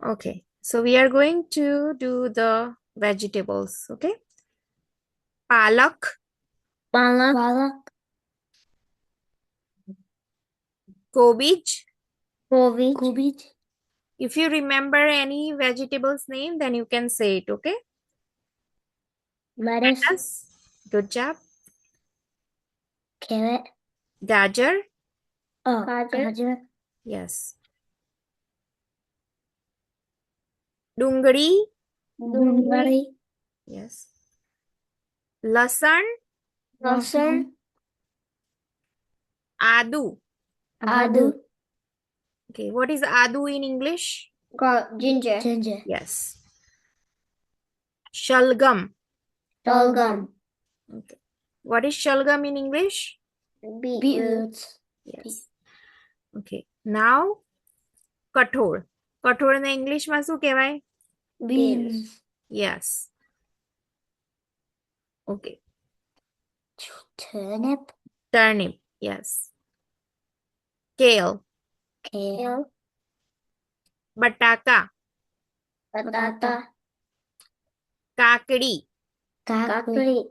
Okay, so we are going to do the vegetables. Okay, palak, Palak, cabbage. Cabbage, If you remember any vegetables name, then you can say it. Okay, lettuce, lettuce. Good job. carrot, Gajar. gajar, Yes. Dungri. dungari, Yes. Lasan. lasan, Adu. adu, Okay, what is adu in English? ginger, Yes. Shalgam. shalgam, Okay. What is shalgam in English? beetroots, Yes. Okay. Now કઠોળ. કઠોળને ઇંગ્લિશમાં શું કહેવાય? beans, Yes. Okay. turnip, Turnip. Yes. Kale. kale, બટાકા. batata, કાકડી. કાકડી,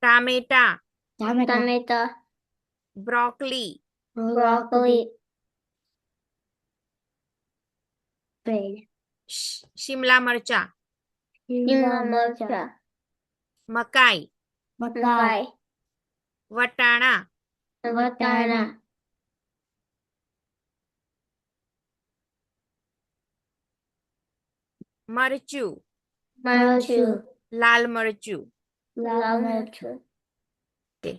ટામેટા. tomato, broccoli. broccoli, bread, Shimla મરચા. shimla mircha, મકાઈ. makai, વટાણા. watana, મરચું. marchu, લાલ મરચું. lal mirchu, Okay.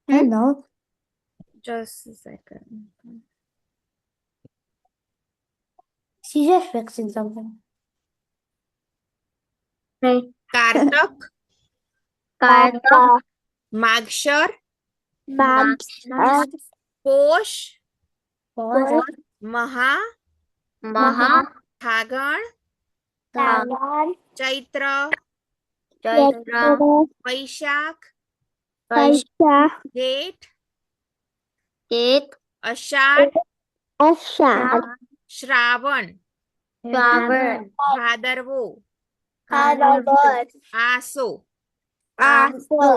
Hello. Just a second. She's just fixing something. Hey. Kartik. Karta, માગશર. Magsha, Paush. Pos, મહા. Maha, ફાગણ. Tagan, ચૈત્ર. Chaitra, વૈશાખ. Vaisha, જેઠ. Tit, અષાઢ. Ashad, Shravan. Shravan, Bhadarvo. Haravad, આસો. Aso.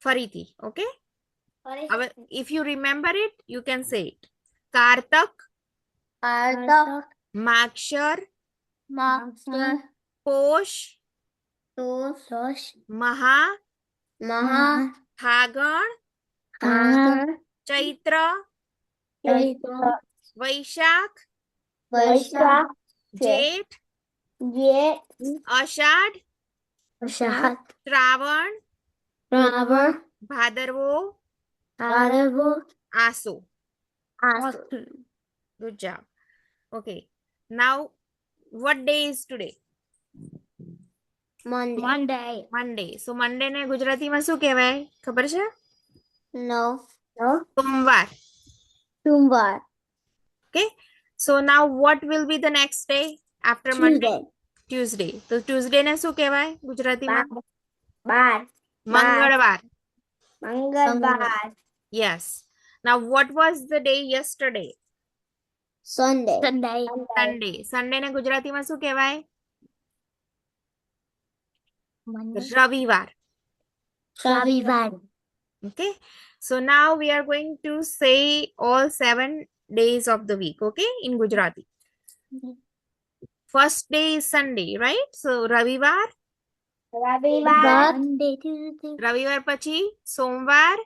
ફરીથી. Okay, હવે if you remember it you can say it. Kartik. Karta, માગશર. Magsha, Paush. Tosos, મહા. Maha, ફાગણ. Hagar, ચૈત્ર. Chaitra, વૈશાખ. Vaisha, જેઠ. Jet, Ashadh. Ashad, Shravan. Ravar, Bhadarvo. Haravo, Aso. Asu. Good job. Okay, now what day is today? Monday. Monday. So Monday ને ગુજરાતીમાં શું કહેવાય ખબર છે? No. સોમવાર. Tumbar. Okay, so now what will be the next day after Monday? Tuesday. તો Tuesday ને શું કહેવાય ગુજરાતીમાં? Bar. મંગળવાર. Mangalbar. Yes. Now what was the day yesterday? Sunday. Sunday. Sunday ને ગુજરાતીમાં શું કહેવાય? Monday. રવિવાર. Ravivar. Okay, so now we are going to say all 7 days of the week, okay, in Gujarati. First day is Sunday, right? So રવિવાર. Monday, Tuesday. રવિવાર પછી સોમવાર.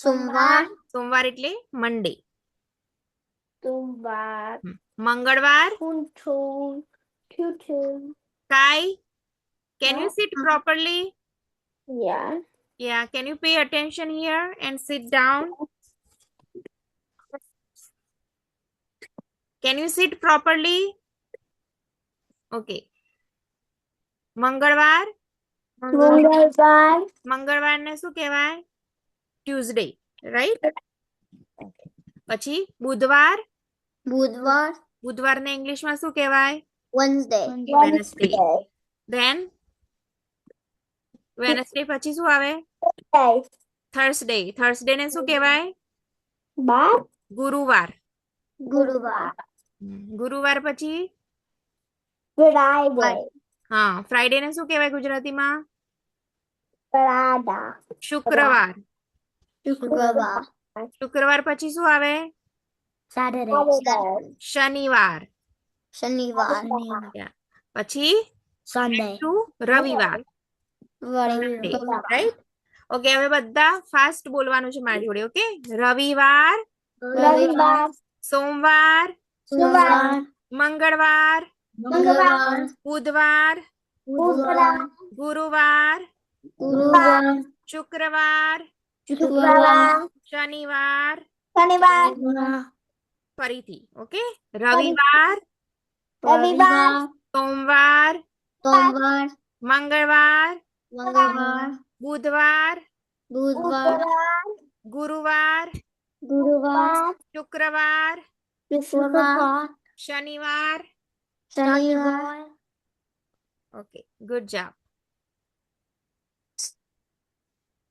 Sumbar. સોમવાર એટલે મંડે. Tumbar. મંગળવાર. Tutu. કાઈ. Can you sit properly? Yeah. Yeah, can you pay attention here and sit down? Can you sit properly? Okay. મંગળવાર. Mangalbar. મંગળવારને શું કહેવાય? Tuesday, right? પછી બુધવાર બુધવાર બુધવારને ઇંગ્લિશમાં શું કહેવાય? Wednesday Wednesday. Then Wednesday પછી શું આવે? થર્સડે. થર્સડે ને શું કહેવાય? ગુરુવાર. ગુરુવાર ગુરુવાર પછી Friday હા ફ્રાઈડે ને શું કહેવાય ગુજરાતીમાં? Friday શુક્રવાર. શુક્રવાર શુક્રવાર પછી શું આવે? Saturday શનિવાર. શનિવાર Yeah. પછી Sunday to રવિવાર. રાઈટ? ઓકે હવે બધા ફાસ્ટ બોલવાનું છે મારી જોડે. ઓકે રવિવાર, રવિવાર સોમવાર, સોમવાર મંગળવાર, મંગળવાર બુધવાર, બુધવાર ગુરુવાર, ગુરુવાર શુક્રવાર, શુક્રવાર શનિવાર. શનિવાર ફરીથી ઓકે રવિવાર, રવિવાર સોમવાર, સોમવાર મંગળવાર, મંગળવાર બુધવાર, બુધવાર ગુરુવાર, ગુરુવાર શુક્રવાર, શુક્રવાર શનિવાર. શનિવાર ઓકે ગુડ જોબ.